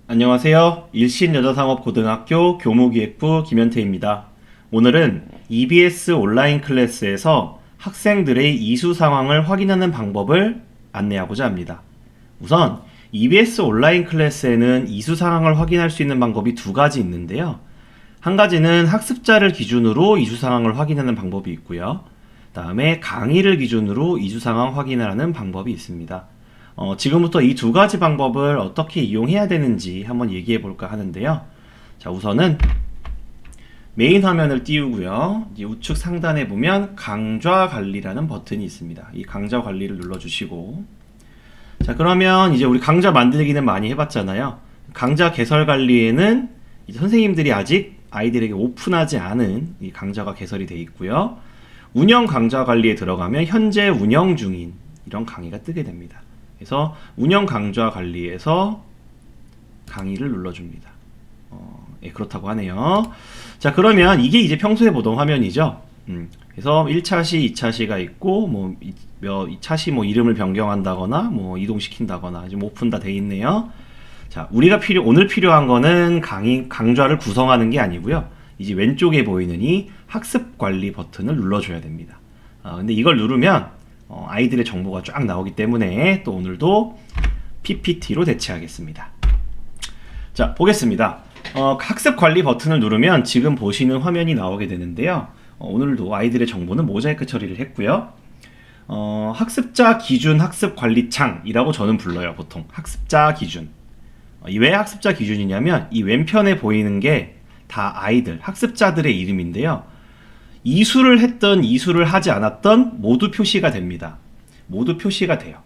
안녕하세요. 일신여자상업고등학교 교무기획부 김현태입니다. 오늘은 EBS 온라인 클래스에서 학생들의 이수 상황을 확인하는 방법을 안내하고자 합니다. 우선 EBS 온라인 클래스에는 이수 상황을 확인할 수 있는 방법이 두 가지 있는데요. 한 가지는 학습자를 기준으로 이수 상황을 확인하는 방법이 있고요. 다음에 강의를 기준으로 이수 상황 확인을 하는 방법이 있습니다. 지금부터 이 두 가지 방법을 어떻게 이용해야 되는지 한번 얘기해 볼까 하는데요. 자, 우선은 메인 화면을 띄우고요. 이 우측 상단에 보면 강좌 관리라는 버튼이 있습니다. 이 강좌 관리를 눌러주시고, 자, 그러면 이제 우리 강좌 만들기는 많이 해봤잖아요. 강좌 개설 관리에는 이제 선생님들이 아직 아이들에게 오픈하지 않은 이 강좌가 개설이 되어 있고요. 운영 강좌 관리에 들어가면 현재 운영 중인 이런 강의가 뜨게 됩니다. 그래서 운영 강좌 관리에서 강의를 눌러줍니다. 예, 그렇다고 하네요. 자, 그러면 이게 이제 평소에 보던 화면이죠. 그래서 1차 시, 2차 시가 있고, 뭐, 2차 시 뭐 이름을 변경한다거나, 뭐 이동시킨다거나, 지금 오픈 다 돼 있네요. 자, 우리가 오늘 필요한 거는 강좌를 구성하는 게 아니고요. 이제 왼쪽에 보이는 이 학습 관리 버튼을 눌러줘야 됩니다. 근데 이걸 누르면 아이들의 정보가 쫙 나오기 때문에 또 오늘도 PPT로 대체하겠습니다. 자, 보겠습니다. 학습 관리 버튼을 누르면 지금 보시는 화면이 나오게 되는데요. 오늘도 아이들의 정보는 모자이크 처리를 했고요. 학습자 기준 학습 관리 창이라고 저는 불러요. 보통 학습자 기준. 왜 학습자 기준이냐면 이 왼편에 보이는 게 다 아이들, 학습자들의 이름인데요. 이수를 했던, 이수를 하지 않았던 모두 표시가 됩니다. 모두 표시가 돼요.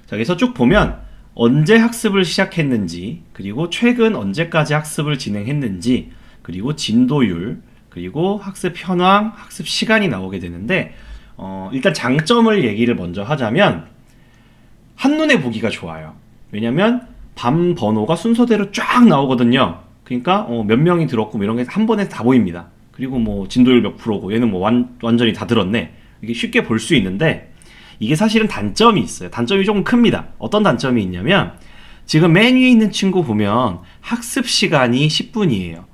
자, 그래서 쭉 보면 언제 학습을 시작했는지, 그리고 최근 언제까지 학습을 진행했는지, 그리고 진도율, 그리고 학습 현황, 학습 시간이 나오게 되는데, 일단 장점을 얘기를 먼저 하자면 한눈에 보기가 좋아요. 왜냐면 반 번호가 순서대로 쫙 나오거든요. 그러니까 몇 명이 들었고 뭐 이런 게 한 번에 다 보입니다. 그리고 뭐 진도율 몇 프로고 얘는 뭐 완전히 다 들었네. 이게 쉽게 볼 수 있는데 이게 사실은 단점이 있어요. 단점이 조금 큽니다. 어떤 단점이 있냐면 지금 맨 위에 있는 친구 보면 학습 시간이 10분이에요.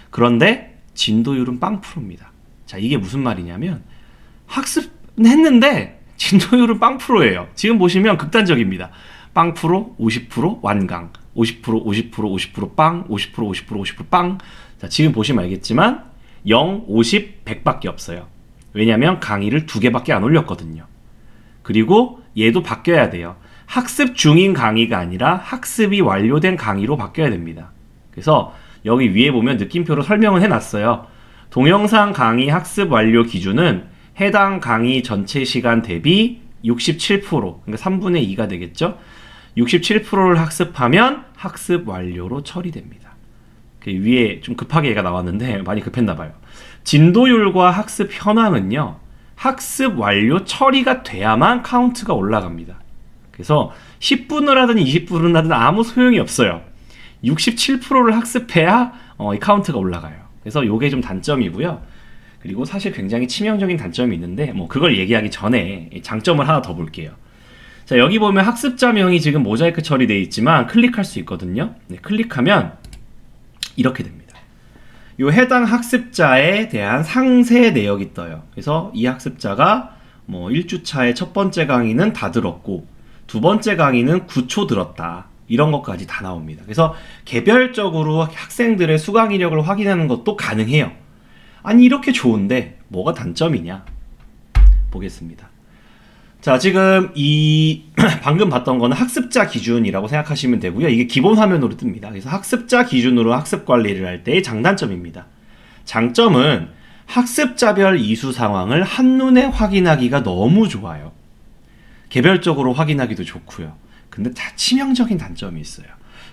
그런데 진도율은 0%입니다. 자, 이게 무슨 말이냐면 학습은 했는데 진도율은 0%예요. 지금 보시면 극단적입니다. 0%, 50%, 완강, 50%, 50%, 50% 빵, 50%, 50%, 50% 빵. 자, 지금 보시면 알겠지만 0, 50, 100밖에 없어요. 왜냐면 강의를 2개밖에 안 올렸거든요. 그리고 얘도 바뀌어야 돼요. 학습 중인 강의가 아니라 학습이 완료된 강의로 바뀌어야 됩니다. 그래서 여기 위에 보면 느낌표로 설명을 해놨어요. 동영상 강의 학습 완료 기준은 해당 강의 전체 시간 대비 67%, 그러니까 3분의 2가 되겠죠. 67%를 학습하면 학습 완료로 처리됩니다. 위에 좀 급하게 얘가 나왔는데 많이 급했나봐요. 진도율과 학습 현황은요, 학습 완료 처리가 돼야만 카운트가 올라갑니다. 그래서 10분을 하든 20분을 하든 아무 소용이 없어요. 67%를 학습해야 이 카운트가 올라가요. 그래서 이게 좀 단점이고요. 그리고 사실 굉장히 치명적인 단점이 있는데 뭐 그걸 얘기하기 전에 장점을 하나 더 볼게요. 자, 여기 보면 학습자명이 지금 모자이크 처리되어 있지만 클릭할 수 있거든요. 네, 클릭하면 이렇게 됩니다. 이 해당 학습자에 대한 상세 내역이 떠요. 그래서 이 학습자가 뭐 1주차의 첫 번째 강의는 다 들었고 두 번째 강의는 9초 들었다. 이런 것까지 다 나옵니다. 그래서 개별적으로 학생들의 수강 이력을 확인하는 것도 가능해요. 아니, 이렇게 좋은데 뭐가 단점이냐? 보겠습니다. 자, 지금 이 방금 봤던 거는 학습자 기준이라고 생각하시면 되고요. 이게 기본 화면으로 뜹니다. 그래서 학습자 기준으로 학습 관리를 할 때의 장단점입니다. 장점은 학습자별 이수 상황을 한눈에 확인하기가 너무 좋아요. 개별적으로 확인하기도 좋고요. 근데 다 치명적인 단점이 있어요.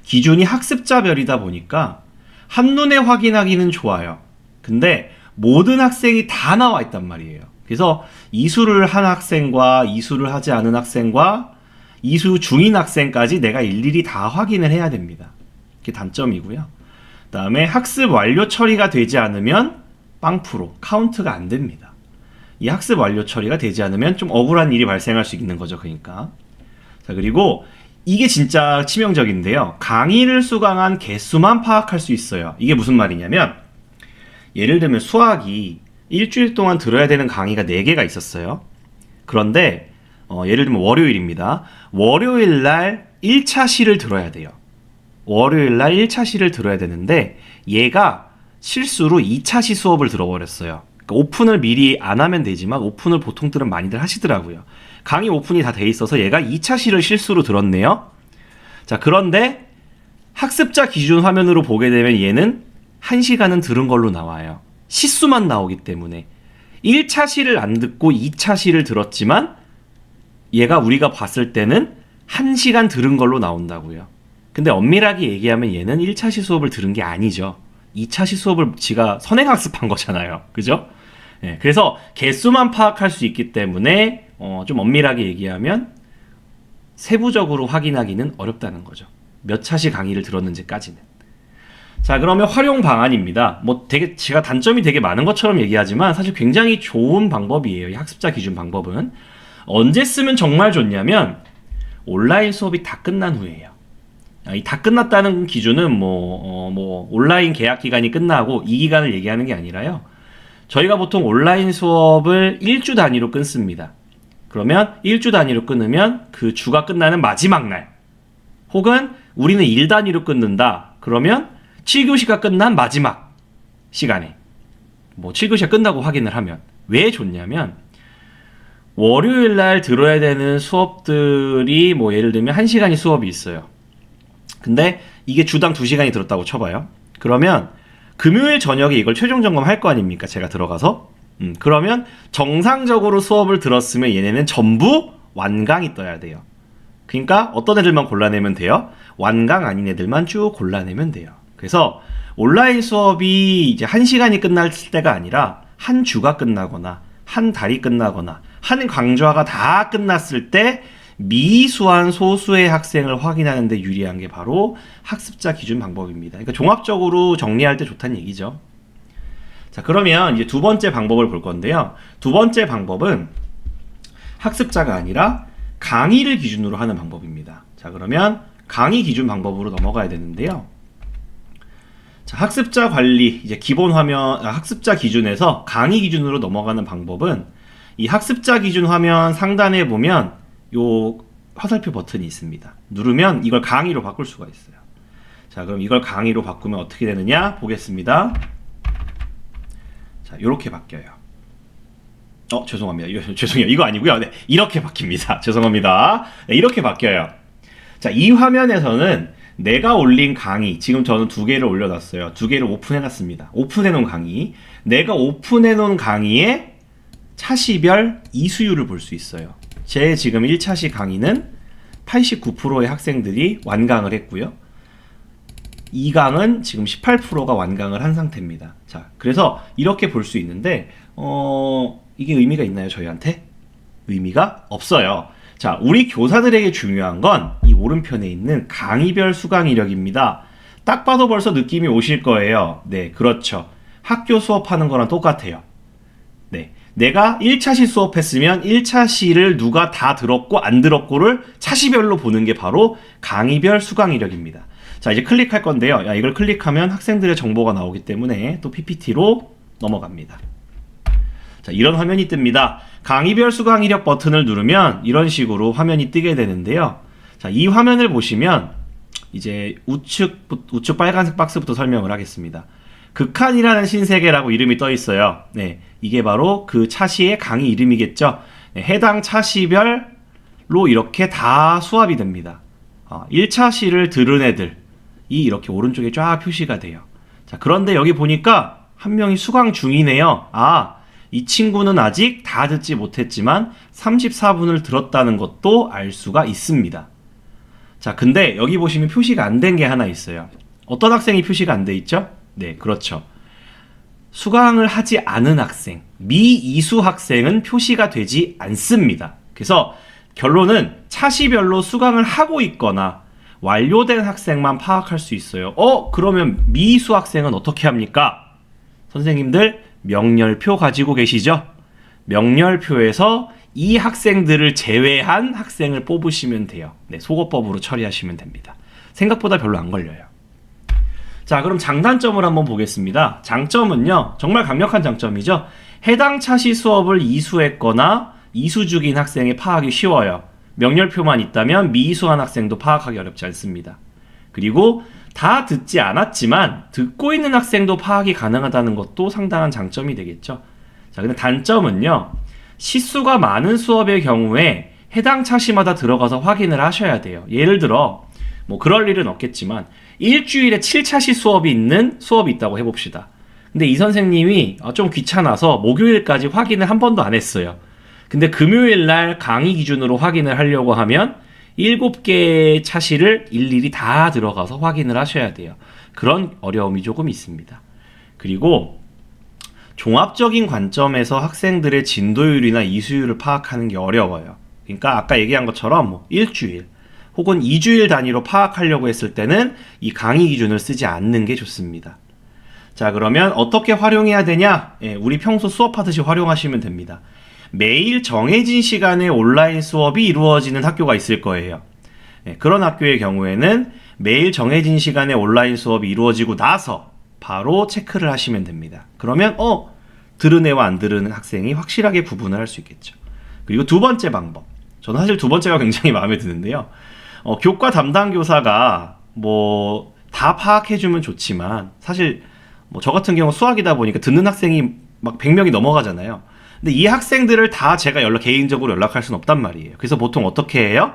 기준이 학습자별이다 보니까 한눈에 확인하기는 좋아요. 근데 모든 학생이 다 나와 있단 말이에요. 그래서 이수를 한 학생과 이수를 하지 않은 학생과 이수 중인 학생까지 내가 일일이 다 확인을 해야 됩니다. 그게 단점이고요. 그 다음에 학습 완료 처리가 되지 않으면 0%, 카운트가 안 됩니다. 이 학습 완료 처리가 되지 않으면 좀 억울한 일이 발생할 수 있는 거죠. 그러니까. 자, 그리고 이게 진짜 치명적인데요. 강의를 수강한 개수만 파악할 수 있어요. 이게 무슨 말이냐면 예를 들면 수학이 일주일 동안 들어야 되는 강의가 4개가 있었어요. 그런데 예를 들면 월요일입니다. 월요일 날 1차 시를 들어야 돼요. 월요일 날 1차 시를 들어야 되는데 얘가 실수로 2차 시 수업을 들어버렸어요. 그러니까 오픈을 미리 안 하면 되지만 오픈을 보통들은 많이들 하시더라고요. 강의 오픈이 다 돼 있어서 얘가 2차 시를 실수로 들었네요. 자, 그런데 학습자 기준 화면으로 보게 되면 얘는 1시간은 들은 걸로 나와요. 시수만 나오기 때문에 1차 시를 안 듣고 2차 시를 들었지만 얘가 우리가 봤을 때는 1시간 들은 걸로 나온다고요. 근데 엄밀하게 얘기하면 얘는 1차 시 수업을 들은 게 아니죠. 2차 시 수업을 지가 선행학습한 거잖아요. 그죠? 네, 그래서 개수만 파악할 수 있기 때문에 좀 엄밀하게 얘기하면 세부적으로 확인하기는 어렵다는 거죠. 몇 차시 강의를 들었는지까지는. 자, 그러면 활용 방안입니다. 뭐 되게 제가 단점이 되게 많은 것처럼 얘기하지만 사실 굉장히 좋은 방법이에요. 이 학습자 기준 방법은. 언제 쓰면 정말 좋냐면 온라인 수업이 다 끝난 후에요. 이 다 끝났다는 기준은 뭐 온라인 계약 기간이 끝나고 이 기간을 얘기하는 게 아니라요. 저희가 보통 온라인 수업을 1주 단위로 끊습니다. 그러면 1주 단위로 끊으면 그 주가 끝나는 마지막 날, 혹은 우리는 일 단위로 끊는다. 그러면 7교시가 끝난 마지막 시간에 7교시가 끝나고 확인을 하면. 왜 좋냐면 월요일 날 들어야 되는 수업들이 예를 들면 1시간이 수업이 있어요. 근데 이게 주당 2시간이 들었다고 쳐봐요. 그러면 금요일 저녁에 이걸 최종 점검할 거 아닙니까? 제가 들어가서. 그러면 정상적으로 수업을 들었으면 얘네는 전부 완강이 떠야 돼요. 그러니까 어떤 애들만 골라내면 돼요? 완강 아닌 애들만 쭉 골라내면 돼요. 그래서 온라인 수업이 이제 1시간이 끝날 때가 아니라 한 주가 끝나거나 한 달이 끝나거나 한 강좌가 다 끝났을 때 미수한 소수의 학생을 확인하는 데 유리한 게 바로 학습자 기준 방법입니다. 그러니까 종합적으로 정리할 때 좋다는 얘기죠. 자, 그러면 이제 두 번째 방법을 볼 건데요. 두 번째 방법은 학습자가 아니라 강의를 기준으로 하는 방법입니다. 자, 그러면 강의 기준 방법으로 넘어가야 되는데요. 자, 학습자 관리, 이제 기본 화면, 학습자 기준에서 강의 기준으로 넘어가는 방법은 이 학습자 기준 화면 상단에 보면 요 화살표 버튼이 있습니다. 누르면 이걸 강의로 바꿀 수가 있어요. 자, 그럼 이걸 강의로 바꾸면 어떻게 되느냐 보겠습니다. 자, 요렇게 바뀌어요. 죄송합니다. 죄송해요. 이거 아니고요. 네, 이렇게 바뀝니다. 죄송합니다. 네, 이렇게 바뀌어요. 자, 이 화면에서는 내가 올린 강의, 지금 저는 2개를 올려놨어요. 2개를 오픈해놨습니다. 오픈해놓은 강의. 내가 오픈해놓은 강의의 차시별 이수율을 볼 수 있어요. 제 지금 1차시 강의는 89%의 학생들이 완강을 했고요. 2강은 지금 18%가 완강을 한 상태입니다. 자, 그래서 이렇게 볼 수 있는데 이게 의미가 있나요, 저희한테? 의미가 없어요. 자, 우리 교사들에게 중요한 건 이 오른편에 있는 강의별 수강 이력입니다. 딱 봐도 벌써 느낌이 오실 거예요. 네, 그렇죠. 학교 수업하는 거랑 똑같아요. 네, 내가 1차시 수업했으면 1차시를 누가 다 들었고 안 들었고를 차시별로 보는 게 바로 강의별 수강 이력입니다. 자, 이제 클릭할 건데요. 이걸 클릭하면 학생들의 정보가 나오기 때문에 또 PPT로 넘어갑니다. 자, 이런 화면이 뜹니다. 강의별 수강 이력 버튼을 누르면 이런 식으로 화면이 뜨게 되는데요. 자, 이 화면을 보시면 이제 우측 빨간색 박스부터 설명을 하겠습니다. 극한이라는 신세계라고 이름이 떠 있어요. 네, 이게 바로 그 차시의 강의 이름이겠죠. 네, 해당 차시별로 이렇게 다 수합이 됩니다. 1차시를 들은 애들이 이렇게 오른쪽에 쫙 표시가 돼요. 자, 그런데 여기 보니까 한 명이 수강 중이네요. 이 친구는 아직 다 듣지 못했지만 34분을 들었다는 것도 알 수가 있습니다. 자, 근데 여기 보시면 표시가 안 된 게 하나 있어요. 어떤 학생이 표시가 안 돼 있죠? 네, 그렇죠. 수강을 하지 않은 학생, 미이수 학생은 표시가 되지 않습니다. 그래서 결론은 차시별로 수강을 하고 있거나 완료된 학생만 파악할 수 있어요. 그러면 미이수 학생은 어떻게 합니까? 선생님들 명렬표 가지고 계시죠? 명렬표에서 이 학생들을 제외한 학생을 뽑으시면 돼요. 네, 속어법으로 처리하시면 됩니다. 생각보다 별로 안 걸려요. 자, 그럼 장단점을 한번 보겠습니다. 장점은요, 정말 강력한 장점이죠. 해당 차시 수업을 이수했거나 이수 중인 학생이 파악이 쉬워요. 명렬표만 있다면 미이수한 학생도 파악하기 어렵지 않습니다. 그리고 다 듣지 않았지만 듣고 있는 학생도 파악이 가능하다는 것도 상당한 장점이 되겠죠. 자, 근데 단점은요, 시수가 많은 수업의 경우에 해당 차시마다 들어가서 확인을 하셔야 돼요. 예를 들어 뭐 그럴 일은 없겠지만 일주일에 7차시 수업이 있는 수업이 있다고 해봅시다. 근데 이 선생님이 좀 귀찮아서 목요일까지 확인을 한 번도 안 했어요. 근데 금요일 날 강의 기준으로 확인을 하려고 하면 7개의 차시를 일일이 다 들어가서 확인을 하셔야 돼요. 그런 어려움이 조금 있습니다. 그리고 종합적인 관점에서 학생들의 진도율이나 이수율을 파악하는 게 어려워요. 그러니까 아까 얘기한 것처럼 뭐 일주일 혹은 2주일 단위로 파악하려고 했을 때는 이 강의 기준을 쓰지 않는 게 좋습니다. 자, 그러면 어떻게 활용해야 되냐? 우리 평소 수업하듯이 활용하시면 됩니다. 매일 정해진 시간에 온라인 수업이 이루어지는 학교가 있을 거예요. 그런 학교의 경우에는 매일 정해진 시간에 온라인 수업이 이루어지고 나서 바로 체크를 하시면 됩니다. 그러면 들은 애와 안 들은 학생이 확실하게 구분을 할 수 있겠죠. 그리고 두 번째 방법. 저는 사실 두 번째가 굉장히 마음에 드는데요. 교과 담당 교사가 뭐 다 파악해주면 좋지만 사실 뭐 저 같은 경우 수학이다 보니까 듣는 학생이 막 100명이 넘어가잖아요. 근데 이 학생들을 다 제가 개인적으로 연락할 수는 없단 말이에요. 그래서 보통 어떻게 해요?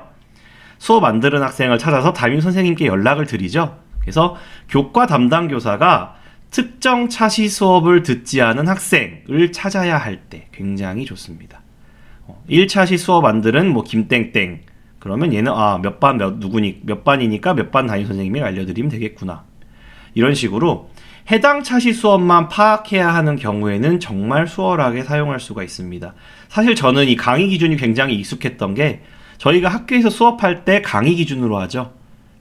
수업 안 들은 학생을 찾아서 담임 선생님께 연락을 드리죠. 그래서 교과 담당 교사가 특정 차시 수업을 듣지 않은 학생을 찾아야 할 때 굉장히 좋습니다. 1차시 수업 안 들은 뭐 김땡땡, 그러면 얘는 몇 반이니까 몇 반 담임 선생님이 알려드리면 되겠구나. 이런 식으로 해당 차시 수업만 파악해야 하는 경우에는 정말 수월하게 사용할 수가 있습니다. 사실 저는 이 강의 기준이 굉장히 익숙했던 게 저희가 학교에서 수업할 때 강의 기준으로 하죠.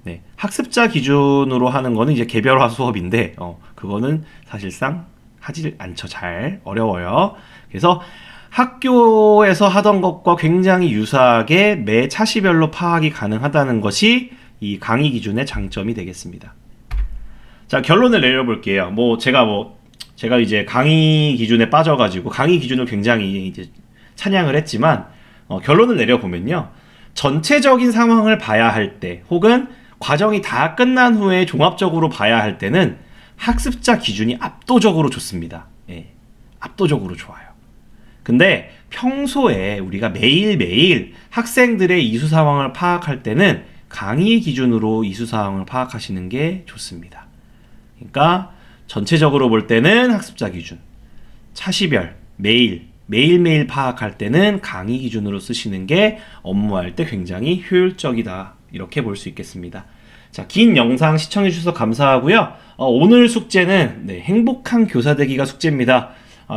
네, 학습자 기준으로 하는 거는 이제 개별화 수업인데 그거는 사실상 하지 않죠. 잘 어려워요. 그래서 학교에서 하던 것과 굉장히 유사하게 매 차시별로 파악이 가능하다는 것이 이 강의 기준의 장점이 되겠습니다. 자, 결론을 내려볼게요. 제가 이제 강의 기준에 빠져가지고 강의 기준을 굉장히 이제 찬양을 했지만 결론을 내려보면요, 전체적인 상황을 봐야 할 때 혹은 과정이 다 끝난 후에 종합적으로 봐야 할 때는 학습자 기준이 압도적으로 좋습니다. 예, 압도적으로 좋아요. 근데 평소에 우리가 매일매일 학생들의 이수 상황을 파악할 때는 강의 기준으로 이수 상황을 파악하시는 게 좋습니다. 그러니까 전체적으로 볼 때는 학습자 기준, 차시별, 매일매일 파악할 때는 강의 기준으로 쓰시는 게 업무할 때 굉장히 효율적이다. 이렇게 볼 수 있겠습니다. 자, 긴 영상 시청해주셔서 감사하고요. 오늘 숙제는 행복한 교사 되기가 숙제입니다.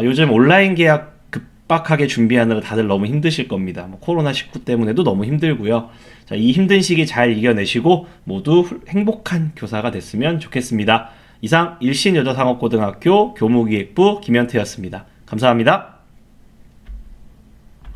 요즘 온라인 계약 급박하게 준비하느라 다들 너무 힘드실 겁니다. 코로나19 때문에도 너무 힘들고요. 자, 이 힘든 시기 잘 이겨내시고 모두 행복한 교사가 됐으면 좋겠습니다. 이상 일신여자상업고등학교 교무기획부 김현태였습니다. 감사합니다.